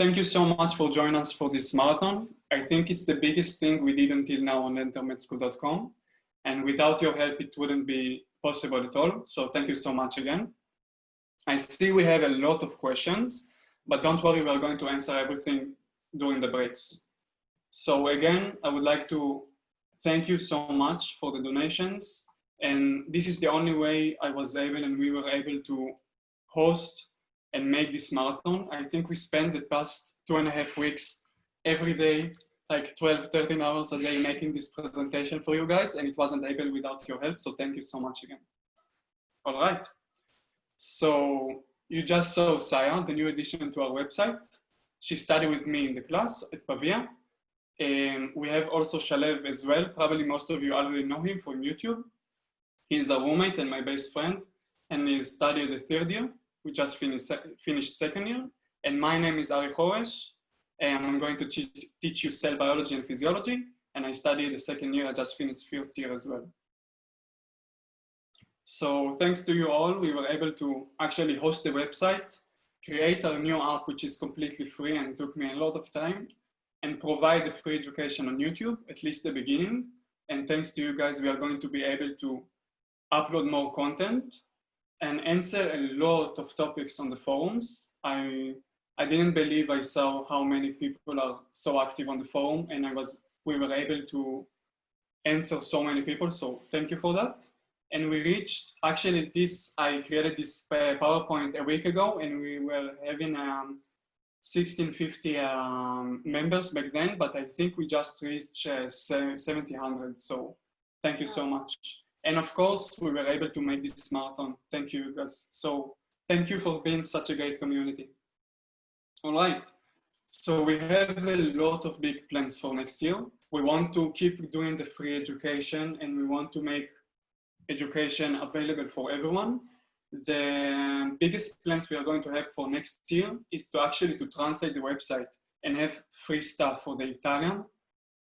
Thank you so much for joining us for this marathon. I think it's the biggest thing we did until now on EnterMedSchool.com. And without your help, it wouldn't be possible at all. So thank you so much again. I see we have a lot of questions, but don't worry, we're going to answer everything during the breaks. So again, I would like to thank you so much for the donations. And this is the only way I was able and we were able to host and make this marathon. I think we spent the past 2.5 weeks every day, like 12, 13 hours a day making this presentation for you guys, and it wasn't able without your help. So thank you so much again. All right. So you just saw Saya, the new addition to our website. She studied with me in the class at Pavia. And we have also Shalev as well. Probably most of you already know him from YouTube. He's a roommate and my best friend, and he's studying the 3rd year. We just finished 2nd year. And my name is Ari Choresh, and I'm going to teach you cell biology and physiology. And I studied the 2nd year. I just finished 1st year as well. So thanks to you all, we were able to actually host the website, create our new app, which is completely free and took me a lot of time, and provide a free education on YouTube, at least the beginning. And thanks to you guys, we are going to be able to upload more content and answer a lot of topics on the forums. I didn't believe I saw how many people are so active on the forum, and we were able to answer so many people. So thank you for that. And we reached, actually I created this PowerPoint a week ago, and we were having 1,650 members back then, but I think we just reached 1,700. So thank you so much. And of course, we were able to make this marathon. Thank you guys. So thank you for being such a great community. All right. So we have a lot of big plans for next year. We want to keep doing the free education, and we want to make education available for everyone. The biggest plans we are going to have for next year is to actually translate the website and have free stuff for the Italian,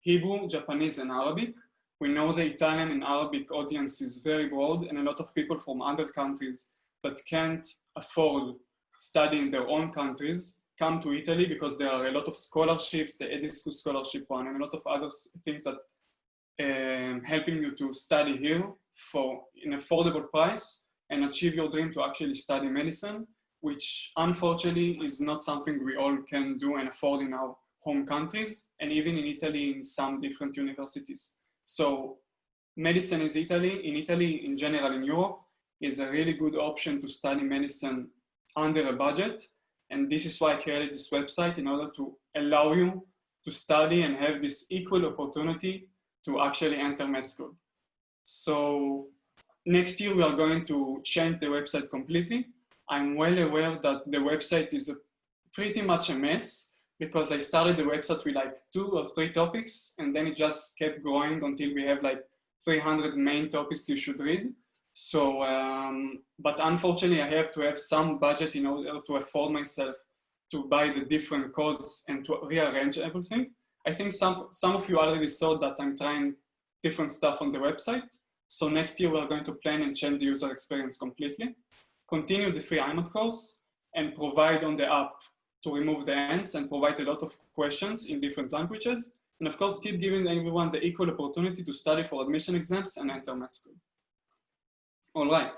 Hebrew, Japanese, and Arabic. We know the Italian and Arabic audience is very broad, and a lot of people from other countries that can't afford studying in their own countries come to Italy because there are a lot of scholarships, the EdSchool scholarship one, and a lot of other things that helping you to study here for an affordable price and achieve your dream to actually study medicine, which unfortunately is not something we all can do and afford in our home countries, and even in Italy in some different universities. So medicine in Italy in general in Europe, is a really good option to study medicine under a budget. And this is why I created this website, in order to allow you to study and have this equal opportunity to actually enter med school. So next year we are going to change the website completely. I'm well aware that the website is pretty much a mess, because I started the website with like 2 or 3 topics, and then it just kept growing until we have like 300 main topics you should read. So, but unfortunately I have to have some budget in order to afford myself to buy the different codes and to rearrange everything. I think some of you already saw that I'm trying different stuff on the website. So next year we're going to plan and change the user experience completely, continue the free IMAT course, and provide on the app to remove the ends and provide a lot of questions in different languages. And of course, keep giving everyone the equal opportunity to study for admission exams and enter med school. All right,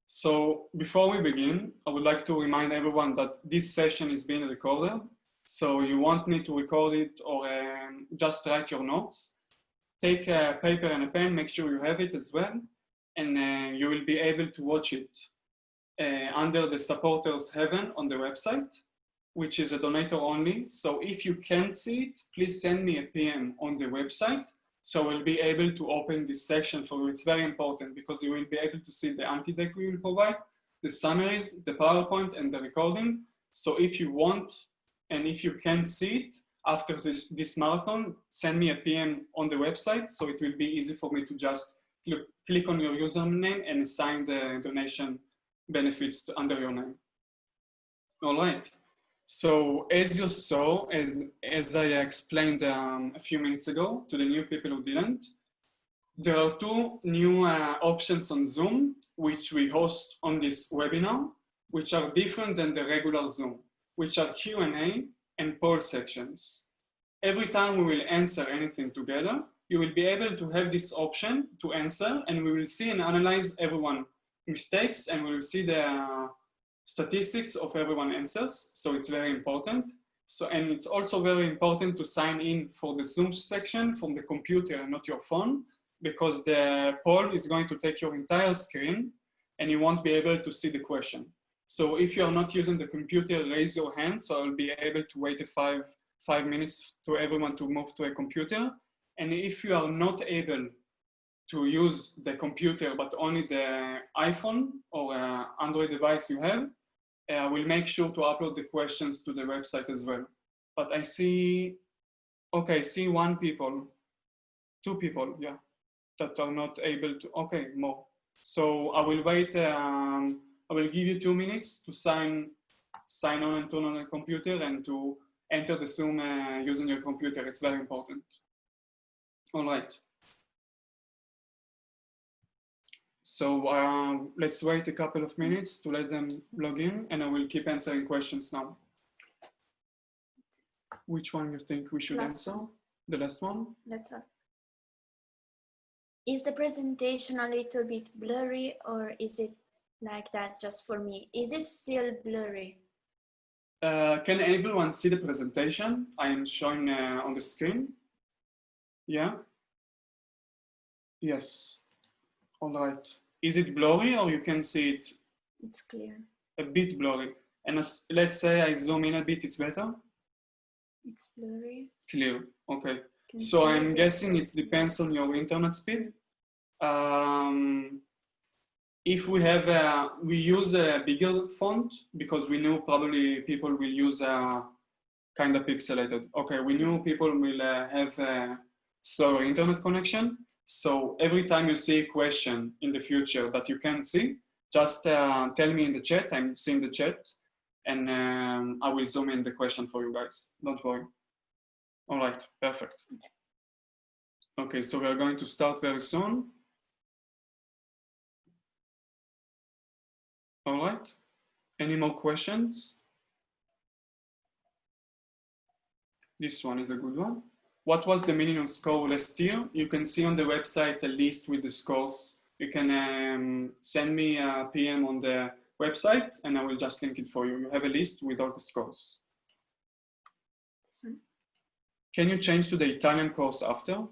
so before we begin, I would like to remind everyone that this session is being recorded. So you want me to record it or just write your notes, take a paper and a pen, make sure you have it as well, and you will be able to watch it under the supporters heaven on the website, which is a donator only. So if you can't see it, please send me a PM on the website, so we'll be able to open this section for you. It's very important because you will be able to see the Anki deck we will provide, the summaries, the PowerPoint, and the recording. So if you want, and if you can't see it after this marathon, send me a PM on the website, so it will be easy for me to just click on your username and assign the donation benefits under your name. All right. So as you saw, as I explained a few minutes ago to the new people who didn't, there are 2 new options on Zoom, which we host on this webinar, which are different than the regular Zoom, which are Q&A and poll sections. Every time we will answer anything together, you will be able to have this option to answer, and we will see and analyze everyone's mistakes, and we will see the statistics of everyone's answers. So it's very important. So, and it's also very important to sign in for the Zoom section from the computer and not your phone, because the poll is going to take your entire screen and you won't be able to see the question. So if you are not using the computer, raise your hand, so I'll be able to wait five minutes to everyone to move to a computer. And if you are not able to use the computer, but only the iPhone or Android device you have, we'll make sure to upload the questions to the website as well. But I see, okay, I see two people, yeah, that are not able to, okay, more. So I will wait, I will give you 2 minutes to sign on and turn on the computer and to enter the Zoom using your computer. It's very important. All right. So let's wait a couple of minutes to let them log in, and I will keep answering questions now. Which one you think we should answer? The last one? That's all. Is the presentation a little bit blurry, or is it like that just for me? Is it still blurry? Can everyone see the presentation I am showing on the screen? Yeah? Yes. All right. Is it blurry, or you can see it? It's clear. A bit blurry. And let's say I zoom in a bit, it's better? It's blurry. Clear, okay. So I'm guessing it depends on your internet speed. If we have, we use a bigger font because we knew probably people will use kind of pixelated. Okay, we knew people will have a slower internet connection. So every time you see a question in the future that you can't see, just tell me in the chat. I'm seeing the chat, and I will zoom in the question for you guys. Don't worry. All right, perfect. Okay, so we're going to start very soon. All right. Any more questions? This one is a good one. What was the minimum score last year? You can see on the website a list with the scores. You can send me a PM on the website and I will just link it for you. You have a list with all the scores. Can you change to the Italian course after?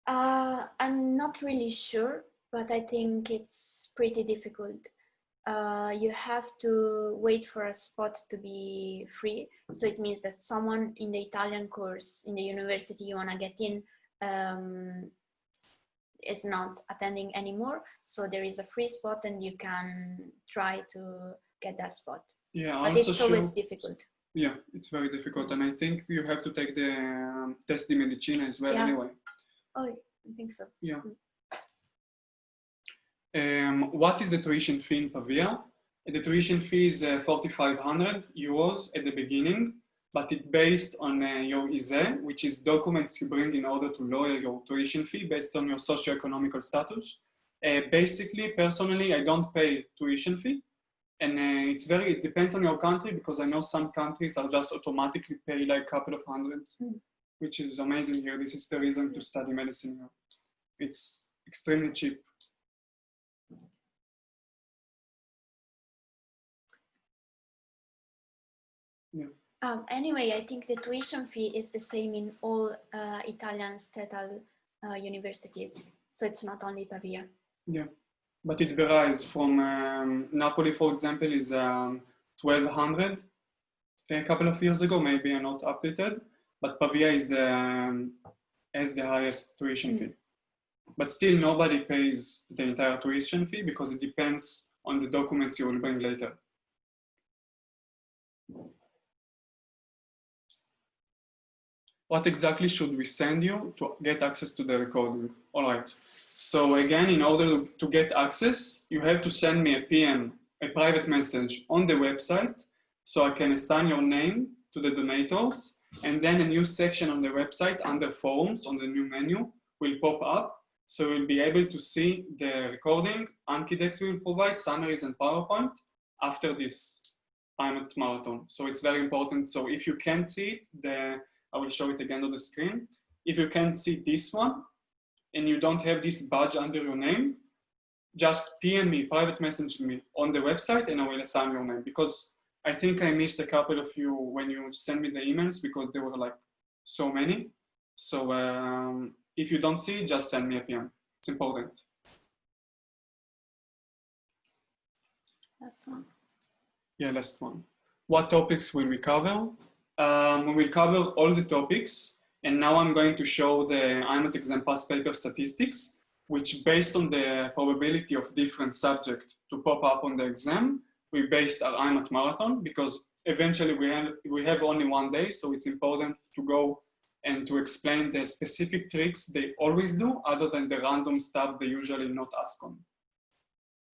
I'm not really sure, but I think it's pretty difficult. You have to wait for a spot to be free. So it means that someone in the Italian course in the university you want to get in is not attending anymore. So there is a free spot and you can try to get that spot. Yeah, but it's always difficult. Yeah, it's very difficult. And I think you have to take the test di medicina as well anyway. Oh, I think so. Yeah. What is the tuition fee in Pavia? The tuition fee is 4,500 euros at the beginning, but it's based on your ISE, which is documents you bring in order to lower your tuition fee based on your socioeconomical status. Basically, personally, I don't pay tuition fee. And it depends on your country, because I know some countries are just automatically pay like a couple of hundreds, which is amazing here. This is the reason to study medicine here. It's extremely cheap. Yeah. Anyway, I think the tuition fee is the same in all Italian statal universities. So it's not only Pavia. Yeah, but it varies from Napoli, for example, is 1,200 a couple of years ago. Maybe I'm not updated, but Pavia is has the highest tuition fee. But still, nobody pays the entire tuition fee because it depends on the documents you will bring later. What exactly should we send you to get access to the recording? All right. So again, in order to get access, you have to send me a PM, a private message on the website, so I can assign your name to the donators, and then a new section on the website under forums on the new menu will pop up. So you'll be able to see the recording. Anki Dex will provide summaries and PowerPoint after this. IMAT marathon. So it's very important. So if you can't see it, I will show it again on the screen. If you can't see this one and you don't have this badge under your name, just PM me, private message me on the website, and I will assign your name, because I think I missed a couple of you when you sent me the emails, because there were like so many. So if you don't see it, just send me a PM. It's important. Last one. Yeah, last one. What topics will we cover? We will cover all the topics, and now I'm going to show the IMAT exam past paper statistics, which based on the probability of different subjects to pop up on the exam, we based our IMAT marathon, because eventually we have only one day, so it's important to go and to explain the specific tricks they always do, other than the random stuff they usually not ask on.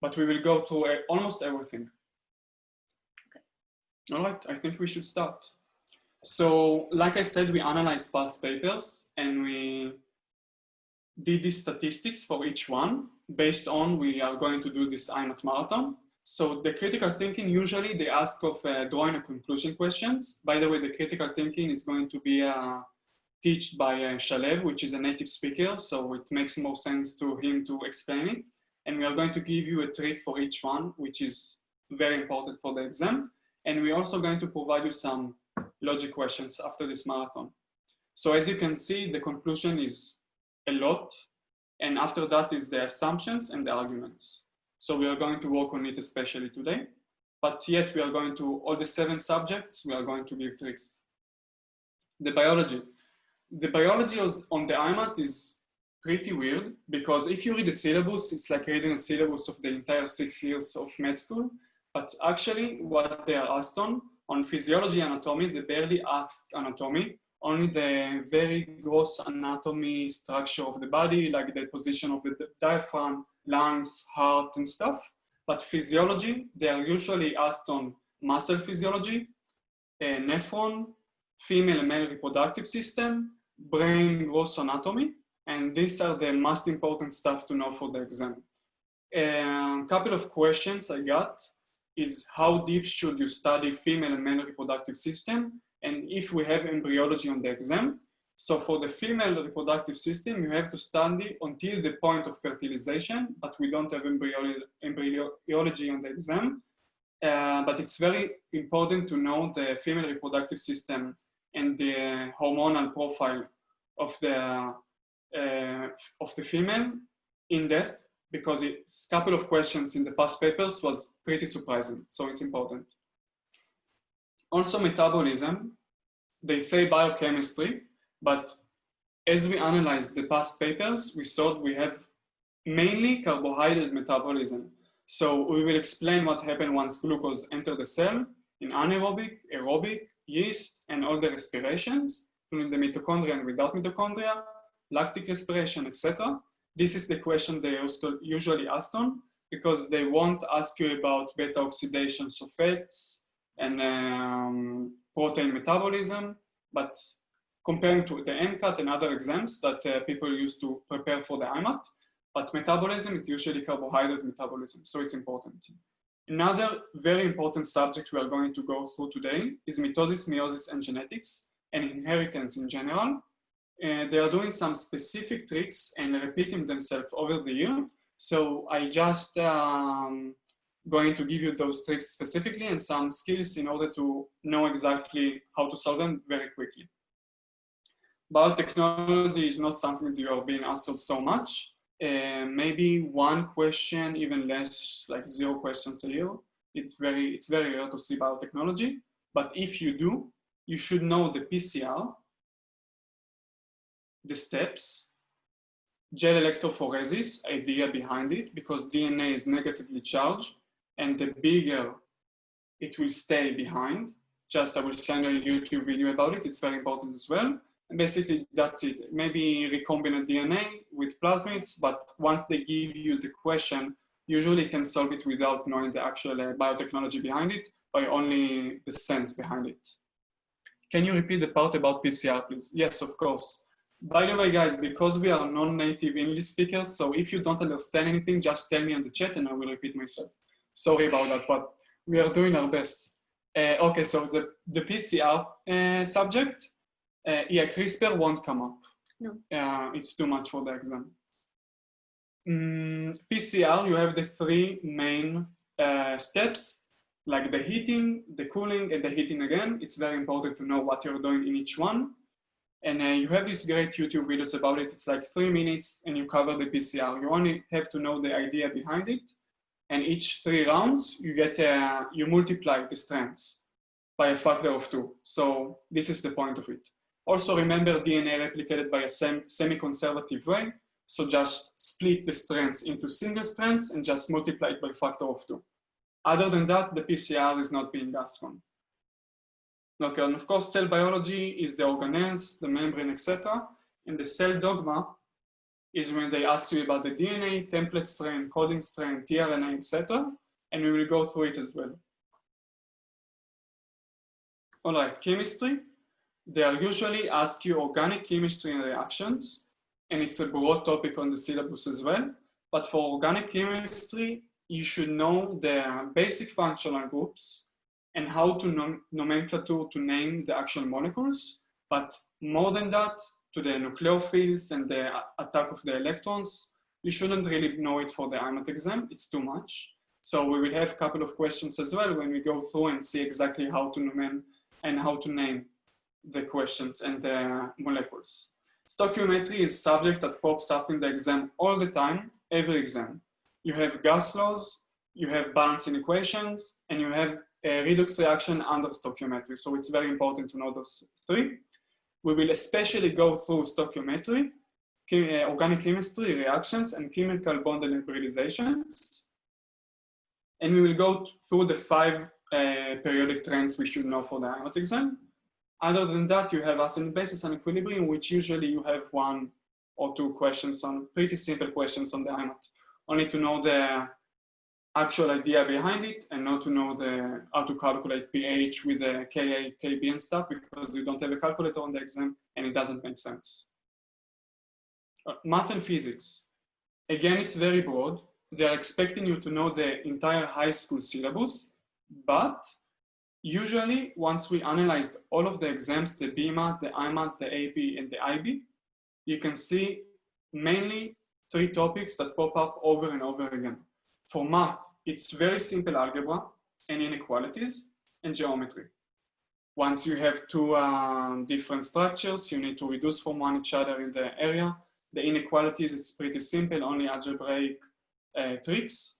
But we will go through almost everything. Okay. All right, I think we should start. So, like I said, we analyzed past papers, and we did these statistics for each one based on we are going to do this IMAT marathon. So the critical thinking, usually they ask of drawing a conclusion questions. By the way, the critical thinking is going to be taught by Shalev, which is a native speaker, so it makes more sense to him to explain it. And we are going to give you a trick for each one, which is very important for the exam. And we're also going to provide you some logic questions after this marathon. So as you can see, the conclusion is a lot. And after that is the assumptions and the arguments. So we are going to work on it especially today. But yet we are going to, all the 7 subjects, we are going to give tricks. The biology. The biology on the IMAT is pretty weird, because if you read the syllabus, it's like reading a syllabus of the entire 6 years of med school. But actually what they are asked on physiology and anatomy, they barely ask anatomy, only the very gross anatomy structure of the body, like the position of the diaphragm, lungs, heart, and stuff. But physiology, they are usually asked on muscle physiology, nephron, female and male reproductive system, brain gross anatomy, and these are the most important stuff to know for the exam. A couple of questions I got is, how deep should you study female and male reproductive system? And if we have embryology on the exam. So for the female reproductive system, you have to study until the point of fertilization, but we don't have embryology on the exam. But it's very important to know the female reproductive system and the hormonal profile of the female in depth, because it's a couple of questions in the past papers was pretty surprising, so it's important. Also metabolism, they say biochemistry, but as we analyzed the past papers, we saw we have mainly carbohydrate metabolism. So we will explain what happened once glucose enters the cell in anaerobic, aerobic, yeast, and all the respirations, including the mitochondria and without mitochondria, lactic respiration, etc. This is the question they usually ask on, because they won't ask you about beta oxidation, so fats, and protein metabolism, but comparing to the MCAT and other exams that people use to prepare for the IMAT, but metabolism, it's usually carbohydrate metabolism, so it's important. Another very important subject we are going to go through today is mitosis, meiosis, and genetics, and inheritance in general. They are doing some specific tricks and repeating themselves over the year. So I just going to give you those tricks specifically and some skills in order to know exactly how to solve them very quickly. Biotechnology is not something that you are being asked so much. Maybe one question, even less, like 0 questions a year. It's very rare to see biotechnology. But if you do, you should know the PCR, the steps, gel electrophoresis, idea behind it, because DNA is negatively charged, and the bigger it will stay behind. Just I will send you a YouTube video about it. It's very important as well. And basically that's it. Maybe recombinant DNA with plasmids, but once they give you the question, usually you can solve it without knowing the actual biotechnology behind it, by only the sense behind it. Can you repeat the part about PCR, please? Yes, of course. By the way, guys, because we are non-native English speakers, so if you don't understand anything, just tell me in the chat and I will repeat myself. Sorry about that, but we are doing our best. Okay, so the PCR subject, yeah, CRISPR won't come up. No. It's too much for the exam. PCR, you have the three main steps, like the heating, the cooling, and the heating again. It's very important to know what you're doing in each one. And you have these great YouTube videos about it. It's like 3 minutes and you cover the PCR. You only have to know the idea behind it. And each 3 rounds, you get you multiply the strands by a factor of 2. So this is the point of it. Also remember DNA replicated by a semi-conservative way. So just split the strands into single strands and just multiply it by a factor of 2. Other than that, the PCR is not being asked on. Okay, and of course, cell biology is the organelles, the membrane, etc. And the cell dogma is when they ask you about the DNA, template strain, coding strain, tRNA, etc. And we will go through it as well. All right, chemistry. They are usually ask you organic chemistry and reactions, and it's a broad topic on the syllabus as well. But for organic chemistry, you should know the basic functional groups and how to nomenclature to name the actual molecules. But more than that, to the nucleophiles and the attack of the electrons, you shouldn't really know it for the IMAT exam. It's too much. So we will have a couple of questions as well when we go through and see exactly how to name the questions and the molecules. Stoichiometry is subject that pops up in the exam all the time, every exam. You have gas laws, you have balancing equations, and you have a redox reaction under stoichiometry. So it's very important to know those 3. We will especially go through stoichiometry, organic chemistry, reactions, and chemical bond and hybridizations. And we will go through the 5 periodic trends we should know for the IMAT exam. Other than that, you have acid and bases and equilibrium, which usually you have 1 or 2 questions on, pretty simple questions on the IMAT. Only to know the actual idea behind it and not to know how to calculate pH with the Ka, Kb and stuff, because you don't have a calculator on the exam and it doesn't make sense. Math and physics. Again, it's very broad. They are expecting you to know the entire high school syllabus, but usually once we analyzed all of the exams, the BMAT, the IMAT, the AP, and the IB, you can see mainly 3 topics that pop up over and over again. For math, it's very simple algebra and inequalities and geometry. Once you have 2 different structures, you need to reduce from one each other in the area. The inequalities, it's pretty simple, only algebraic tricks.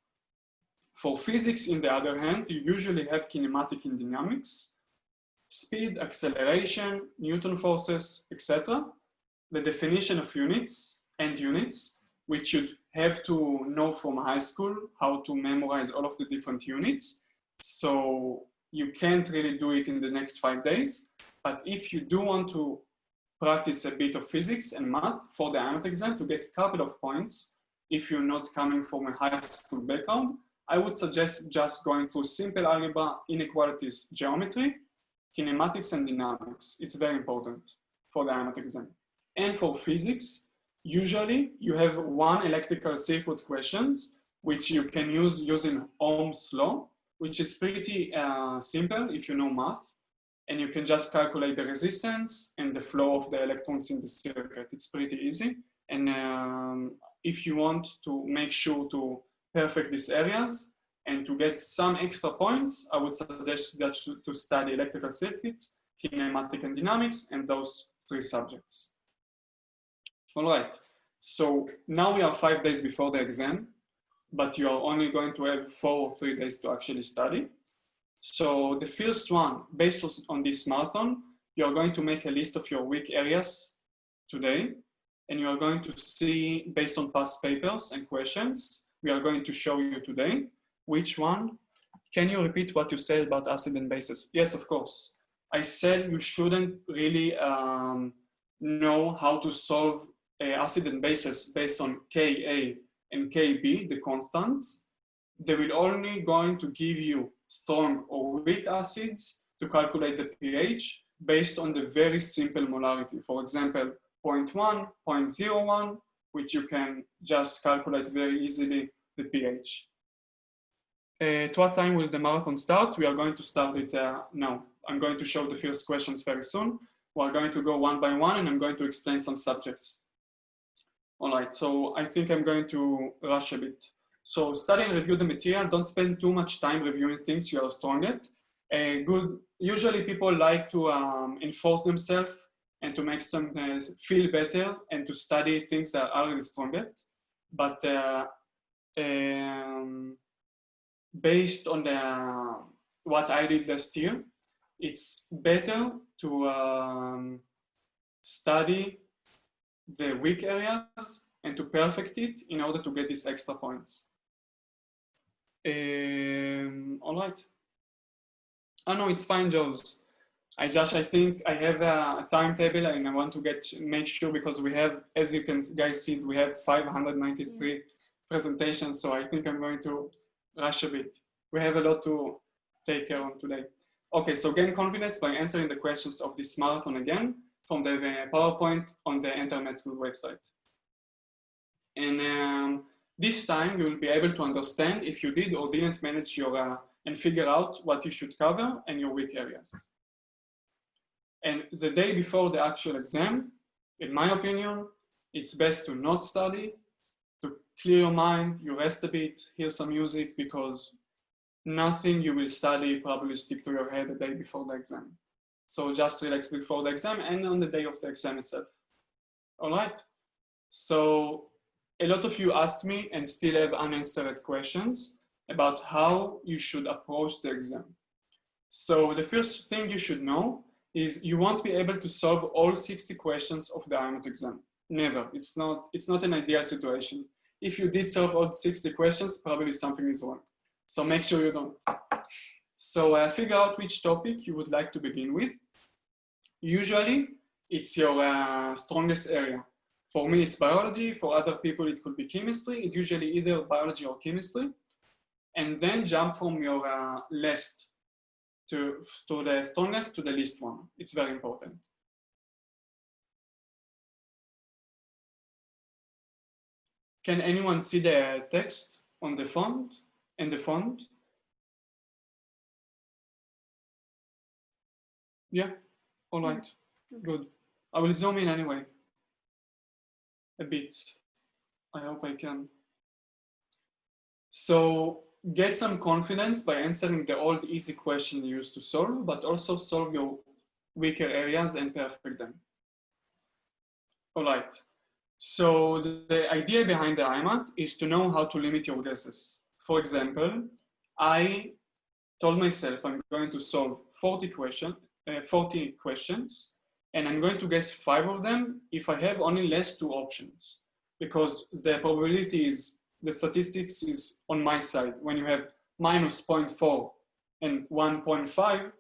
For physics, in the other hand, you usually have kinematic and dynamics, speed, acceleration, Newton forces, etc. The definition of units and units, which you have to know from high school how to memorize all of the different units. So you can't really do it in the next 5 days. But if you do want to practice a bit of physics and math for the IMAT exam to get a couple of points, if you're not coming from a high school background, I would suggest just going through simple algebra, inequalities, geometry, kinematics, and dynamics. It's very important for the IMAT exam. And for physics, usually you have 1 electrical circuit questions, which you can use using Ohm's law, which is pretty simple if you know math. And you can just calculate the resistance and the flow of the electrons in the circuit. It's pretty easy. And if you want to make sure to perfect these areas and to get some extra points, I would suggest that to study electrical circuits, kinematic and dynamics, and those 3 subjects. All right, so now we are 5 days before the exam, but you are only going to have 4 or 3 days to actually study. So the first one, based on this marathon, you're going to make a list of your weak areas today, and you are going to see, based on past papers and questions, we are going to show you today which one. Can you repeat what you said about acid and bases? Yes, of course. I said you shouldn't really know how to solve acid and bases based on Ka and Kb, the constants. They will only going to give you strong or weak acids to calculate the pH based on the very simple molarity. For example, 0.1, 0.01, which you can just calculate very easily the pH. At what time will the marathon start? We are going to start it now. I'm going to show the first questions very soon. We're going to go one by one and I'm going to explain some subjects. All right, so I think I'm going to rush a bit. So study and review the material. Don't spend too much time reviewing things you are strong at. Usually people like to enforce themselves and to make them feel better and to study things that are already strong at. But based on what I did last year, it's better to study the weak areas and to perfect it in order to get these extra points. All right. Oh no, it's fine, Joes. I think I have a timetable and I want to make sure, because we have, as you can guys see, we have 593 presentations. So I think I'm going to rush a bit. We have a lot to take care of today. Okay, so gain confidence by answering the questions of this marathon again from the PowerPoint on the EnterMedSchool website. And this time you will be able to understand if you did or didn't manage your, and figure out what you should cover and your weak areas. And the day before the actual exam, in my opinion, it's best to not study, to clear your mind, you rest a bit, hear some music, because nothing you will study probably stick to your head the day before the exam. So just relax before the exam and on the day of the exam itself. All right. So a lot of you asked me and still have unanswered questions about how you should approach the exam. So the first thing you should know is you won't be able to solve all 60 questions of the IMAT exam. Never. It's not an ideal situation. If you did solve all 60 questions, probably something is wrong. So make sure you don't. So figure out which topic you would like to begin with. Usually, it's your strongest area. For me, it's biology. For other people, it could be chemistry. It's usually either biology or chemistry. And then jump from your left to the strongest to the least one. It's very important. Can anyone see the text on the font? And the font? Yeah, all right, good. I will zoom in anyway, a bit. I hope I can. So get some confidence by answering the old easy question you used to solve, but also solve your weaker areas and perfect them. All right. So the idea behind the IMAT is to know how to limit your guesses. For example, I told myself I'm going to solve 40 questions, and I'm going to guess 5 of them if I have only less 2 options, because the probability is, the statistics is on my side. When you have minus 0.4 and 1.5,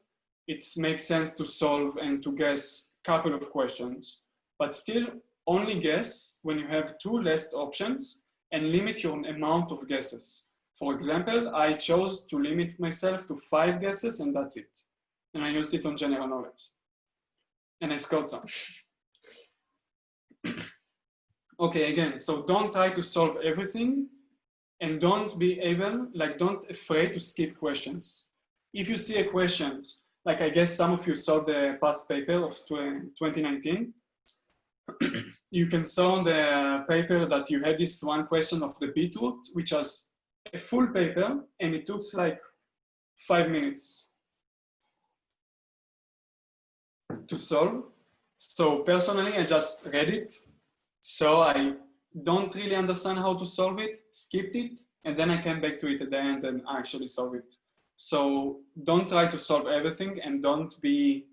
it makes sense to solve and to guess a couple of questions, but still only guess when you have 2 less options and limit your amount of guesses. For example, I chose to limit myself to 5 guesses and that's it. And I used it on general knowledge. And I scored some. Okay, again, so don't try to solve everything and don't afraid to skip questions. If you see a question, like I guess some of you saw the past paper of 2019, you can saw on the paper that you had this one question of the beetroot, which was a full paper and it took like 5 minutes to solve. So personally, I just read it. So I don't really understand how to solve it, skipped it, and then I came back to it at the end and actually solve it. So don't try to solve everything and don't be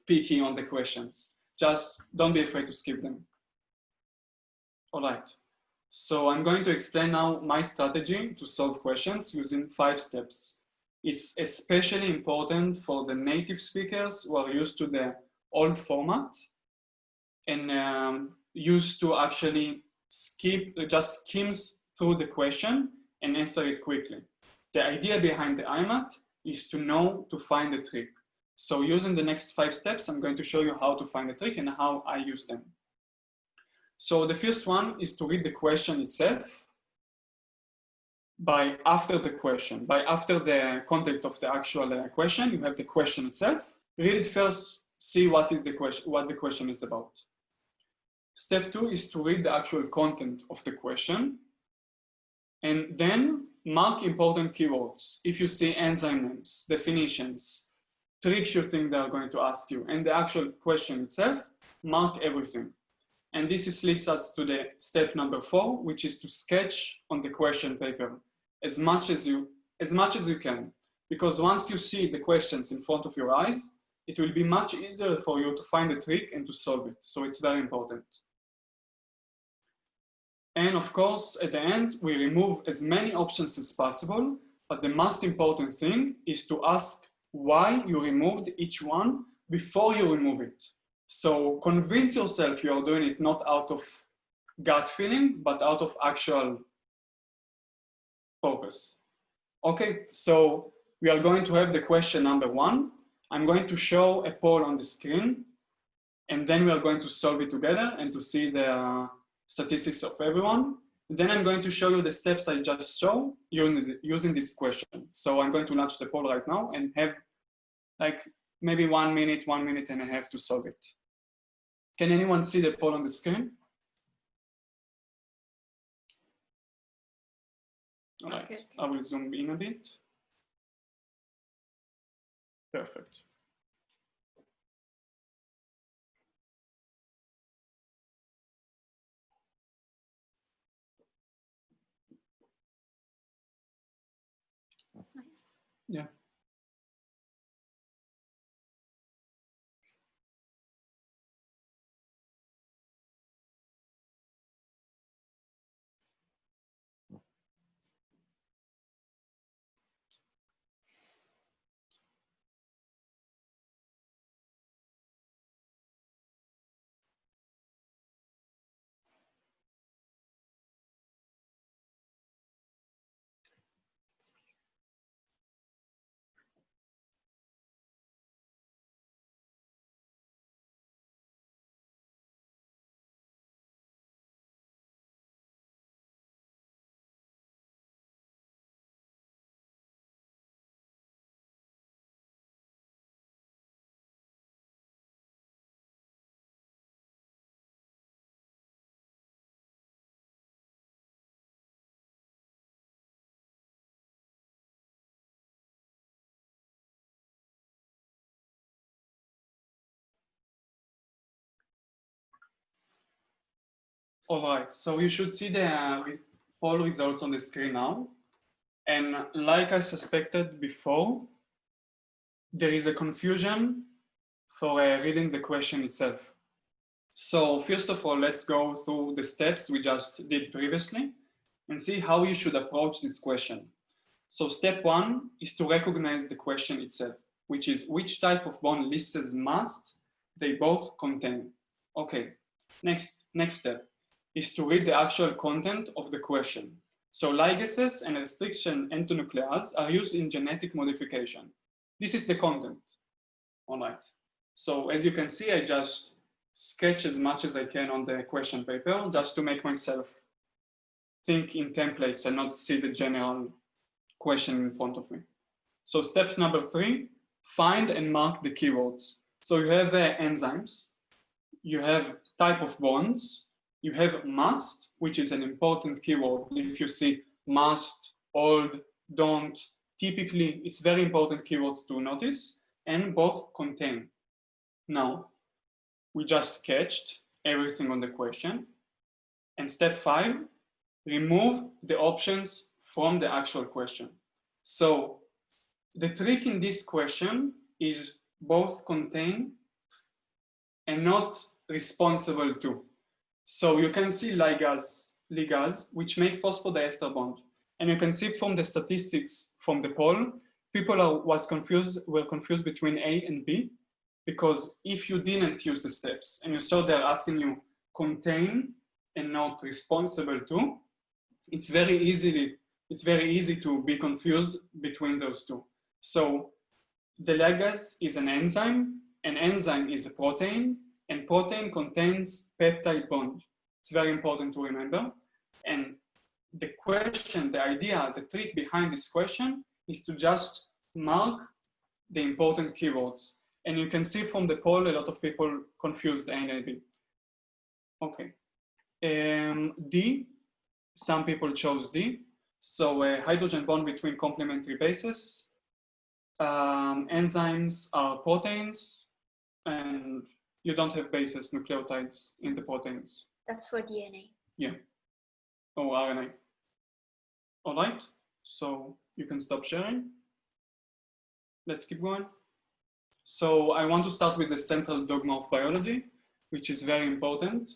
picky on the questions. Just don't be afraid to skip them. All right. So I'm going to explain now my strategy to solve questions using 5 steps. It's especially important for the native speakers who are used to the old format and used to actually just skim through the question and answer it quickly. The idea behind the IMAT is to find the trick. So using the next 5 steps, I'm going to show you how to find the trick and how I use them. So the first one is to read the question itself. by after the question, by after the content of the actual question, you have the question itself. Read it first, see what is the question, what the question is about. Step 2 is to read the actual content of the question, and then mark important keywords. If you see enzyme names, definitions, tricks you think they are going to ask you, and the actual question itself, mark everything. And this leads us to the step number 4, which is to sketch on the question paper as much as you can. Because once you see the questions in front of your eyes, it will be much easier for you to find the trick and to solve it. So it's very important. And of course, at the end, we remove as many options as possible, but the most important thing is to ask why you removed each one before you remove it. So convince yourself you are doing it not out of gut feeling, but out of actual purpose. Okay, so we are going to have the question number 1. I'm going to show a poll on the screen, and then we are going to solve it together and to see the statistics of everyone. And then I'm going to show you the steps I just showed using this question. So I'm going to launch the poll right now and have like maybe 1 minute, 1 minute and a half to solve it. Can anyone see the poll on the screen? All right, okay. I will zoom in a bit. Perfect. That's nice. Yeah. All right, so you should see the poll results on the screen now. And like I suspected before, there is a confusion for reading the question itself. So first of all, let's go through the steps we just did previously and see how you should approach this question. So step 1 is to recognize the question itself, which is which type of bond lists as must they both contain. Okay, next step is to read the actual content of the question. So ligases and restriction endonuclease are used in genetic modification. This is the content. All right. So as you can see, I just sketch as much as I can on the question paper just to make myself think in templates and not see the general question in front of me. So step number 3, find and mark the keywords. So you have enzymes, you have type of bonds, you have must, which is an important keyword. If you see must, old, don't, typically it's very important keywords to notice, and both contain. Now, we just sketched everything on the question. And step 5, remove the options from the actual question. So the trick in this question is both contain and not responsible to. So you can see ligas, which make phosphodiester bond. And you can see from the statistics from the poll, people were confused between A and B, because if you didn't use the steps and you saw they're asking you contain and not responsible to, it's very easy to be confused between those two. So the ligase is an enzyme is a protein, and protein contains peptide bond. It's very important to remember. And the question, the idea, the trick behind this question is to just mark the important keywords. And you can see from the poll, a lot of people confused A and B. Okay. D, some people chose D. So a hydrogen bond between complementary bases. Enzymes are proteins, and you don't have bases, nucleotides in the proteins. That's for DNA. Yeah, or RNA. All right, so you can stop sharing. Let's keep going. So I want to start with the central dogma of biology, which is very important.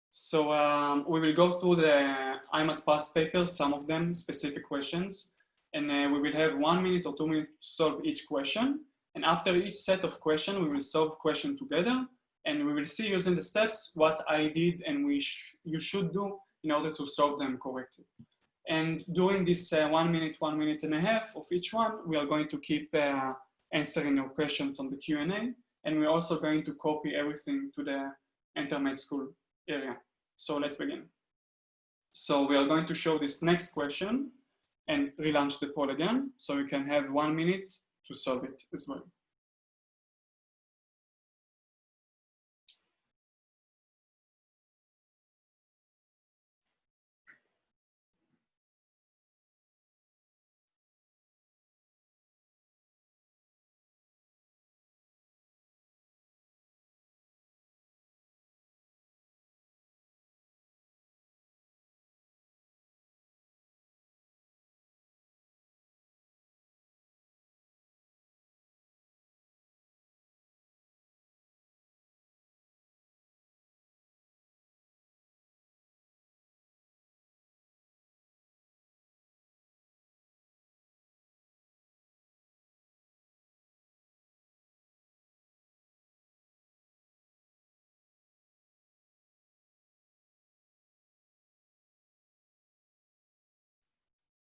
So we will go through the IMAT past papers, some of them, specific questions, and we will have 1 minute or 2 minutes to solve each question. And after each set of questions, we will solve question together, and we will see using the steps what I did and you should do in order to solve them correctly. And during this 1 minute, 1 minute and a half of each one, we are going to keep answering your questions on the Q&A, and we're also going to copy everything to the EnterMedSchool area. So let's begin. So we are going to show this next question and relaunch the poll again, so you can have 1 minute to solve it as well.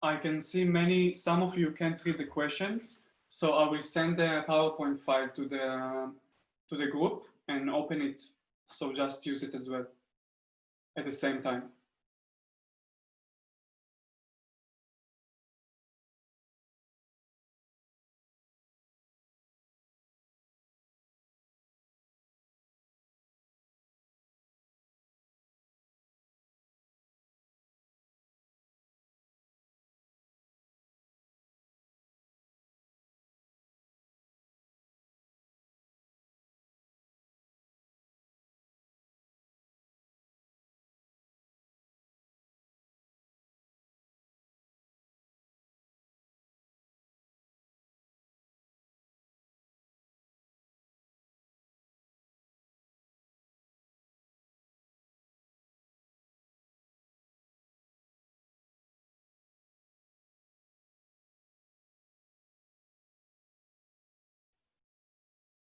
I can see some of you can't read the questions, so I will send the PowerPoint file to the group and open it, so just use it as well at the same time.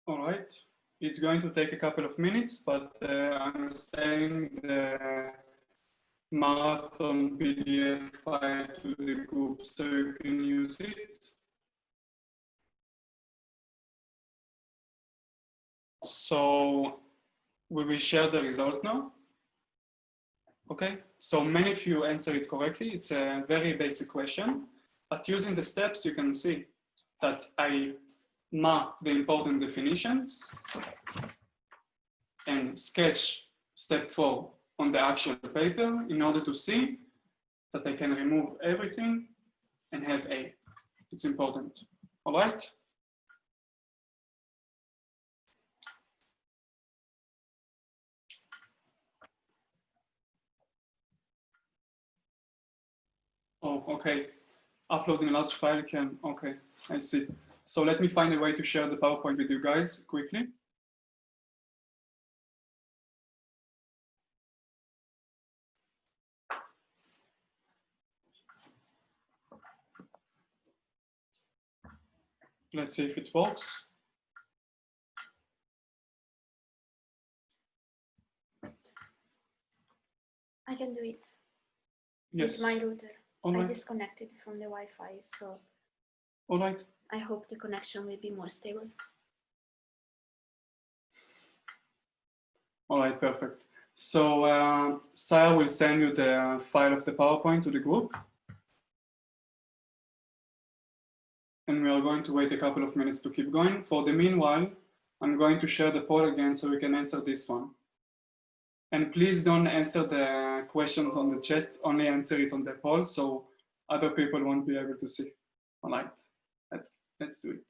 All right, it's going to take a couple of minutes, but I'm sending the marathon PDF file to the group so you can use it. So we will share the result now. Okay, so many of you answered it correctly. It's a very basic question, but using the steps, you can see that I marked the important definitions and sketch step 4 on the actual paper in order to see that I can remove everything and have A. It's important. All right? Oh, okay. Uploading a large file can, okay, I see. So let me find a way to share the PowerPoint with you guys quickly. Let's see if it works. I can do it. Yes. With my router. All right. I disconnected from the Wi-Fi, so all right. I hope the connection will be more stable. All right, perfect. So Sarah will send you the file of the PowerPoint to the group. And we are going to wait a couple of minutes to keep going. For the meanwhile, I'm going to share the poll again so we can answer this one. And please don't answer the question on the chat, only answer it on the poll so other people won't be able to see. All right, let's do it.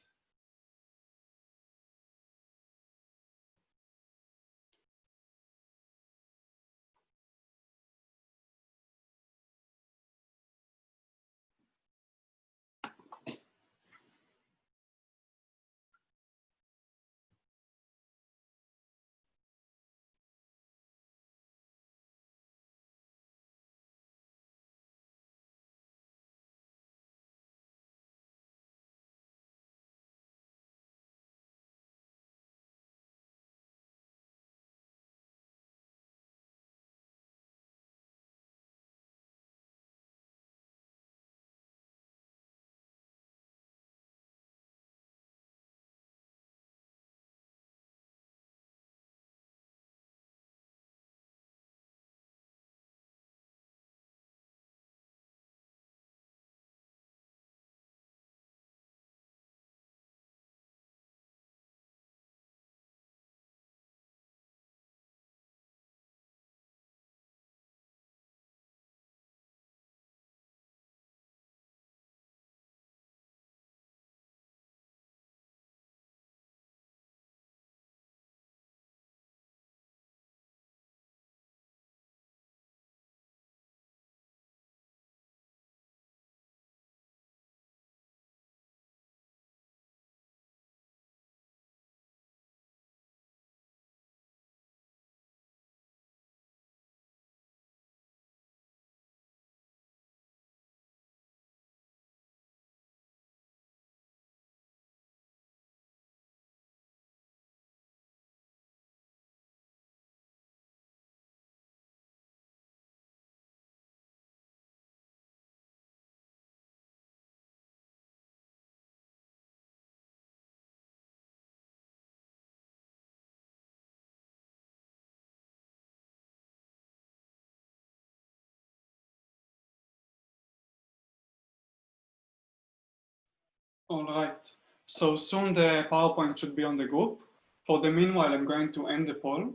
All right, so soon the PowerPoint should be on the group. For the meanwhile, I'm going to end the poll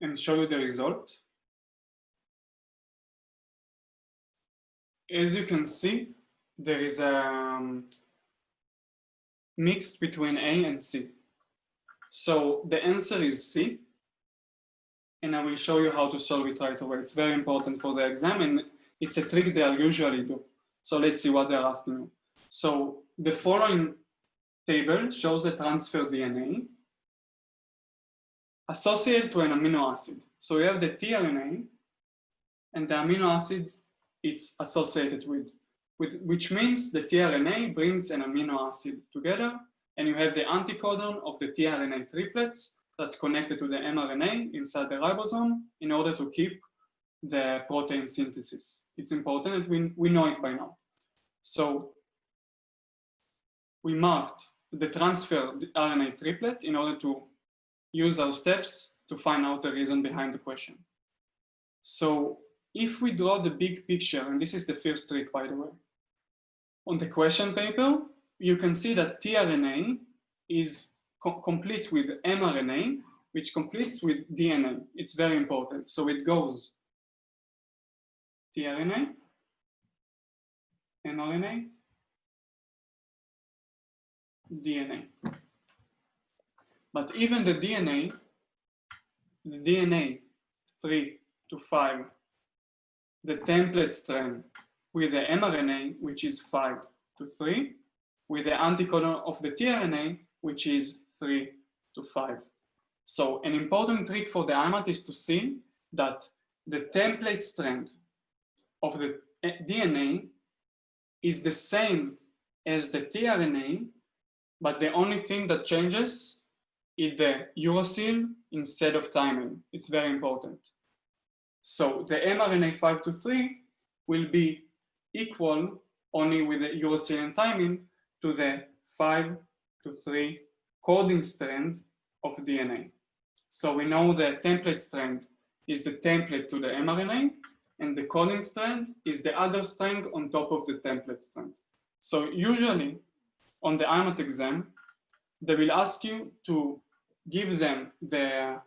and show you the result. As you can see, there is a mix between A and C. So the answer is C, and I will show you how to solve it right away. It's very important for the exam, and it's a trick they usually do. So let's see what they're asking you. So the following table shows the transfer DNA associated to an amino acid. So we have the tRNA and the amino acids it's associated with, which means the tRNA brings an amino acid together, and you have the anticodon of the tRNA triplets that connected to the mRNA inside the ribosome in order to keep the protein synthesis. It's important that we know it by now. So we marked the transfer RNA triplet in order to use our steps to find out the reason behind the question. So if we draw the big picture, and this is the first trick, by the way, on the question paper, you can see that tRNA is complete with mRNA, which completes with DNA. It's very important. So it goes tRNA, mRNA, DNA. But even the DNA 3 to 5, the template strand with the mRNA, which is 5 to 3, with the anticodon of the tRNA, which is 3 to 5. So an important trick for the IMAT is to see that the template strand of the DNA is the same as the tRNA, but the only thing that changes is the uracil instead of thymine. It's very important. So the mRNA 5 to 3 will be equal only with the uracil and thymine to the 5 to 3 coding strand of DNA. So we know the template strand is the template to the mRNA, and the coding strand is the other strand on top of the template strand. So usually on the IMAT exam, they will ask you to give them the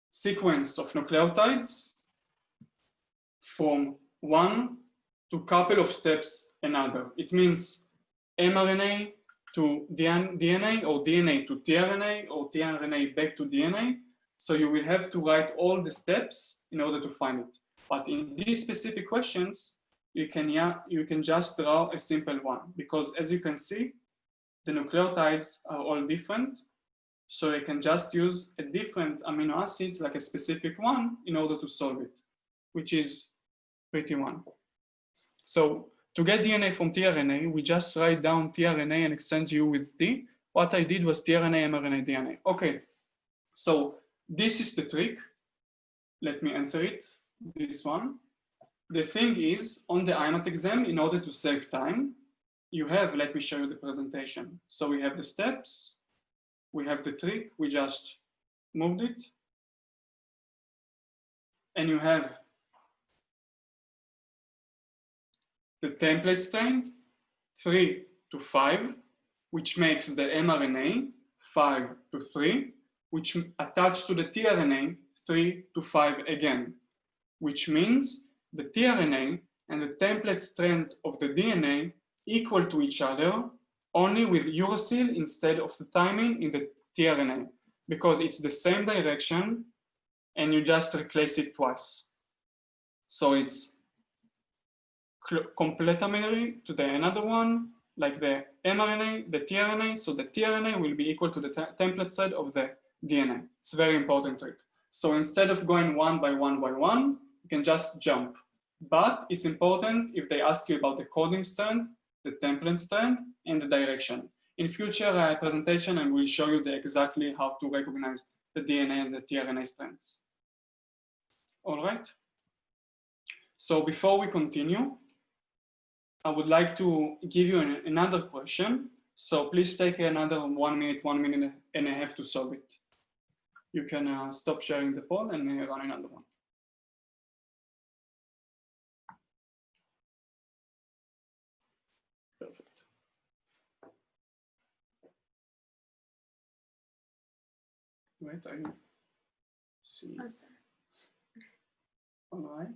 sequence of nucleotides from one to couple of steps another. It means mRNA to DNA, or DNA to tRNA, or tRNA back to DNA. So you will have to write all the steps in order to find it. But in these specific questions, you can just draw a simple one, because as you can see, the nucleotides are all different. So you can just use a different amino acids, like a specific one, in order to solve it, which is pretty one. So to get DNA from tRNA, we just write down tRNA and exchange U with T. What I did was tRNA, mRNA, DNA. Okay, so this is the trick. Let me answer it, this one. The thing is, on the IMAT exam, in order to save time, you have, let me show you the presentation. So we have the steps, we have the trick, we just moved it. And you have the template strand 3 to 5, which makes the mRNA 5 to 3, which attached to the tRNA 3 to 5 again, which means the tRNA and the template strand of the DNA equal to each other, only with uracil instead of the thymine in the tRNA, because it's the same direction and you just replace it twice. So it's complementary to the another one, like the mRNA, the tRNA, so the tRNA will be equal to the template side of the DNA. It's a very important trick. So instead of going one by one, you can just jump. But it's important if they ask you about the coding strand, the template strand, and the direction. In future presentation, I will show you exactly how to recognize the DNA and the tRNA strands. All right. So before we continue, I would like to give you another question. So please take another 1 minute, 1 minute and a half to solve it. You can stop sharing the poll and run another one. Perfect. Wait, I see. Awesome. All right.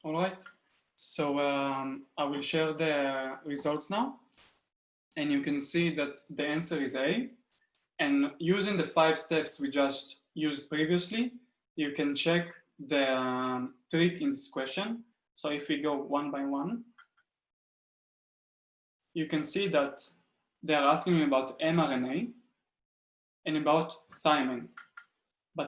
All right, so I will share the results now, and you can see that the answer is A. And using the 5 steps we just used previously, you can check the trick in this question. So if we go one by one, you can see that they are asking me about mRNA and about thymine.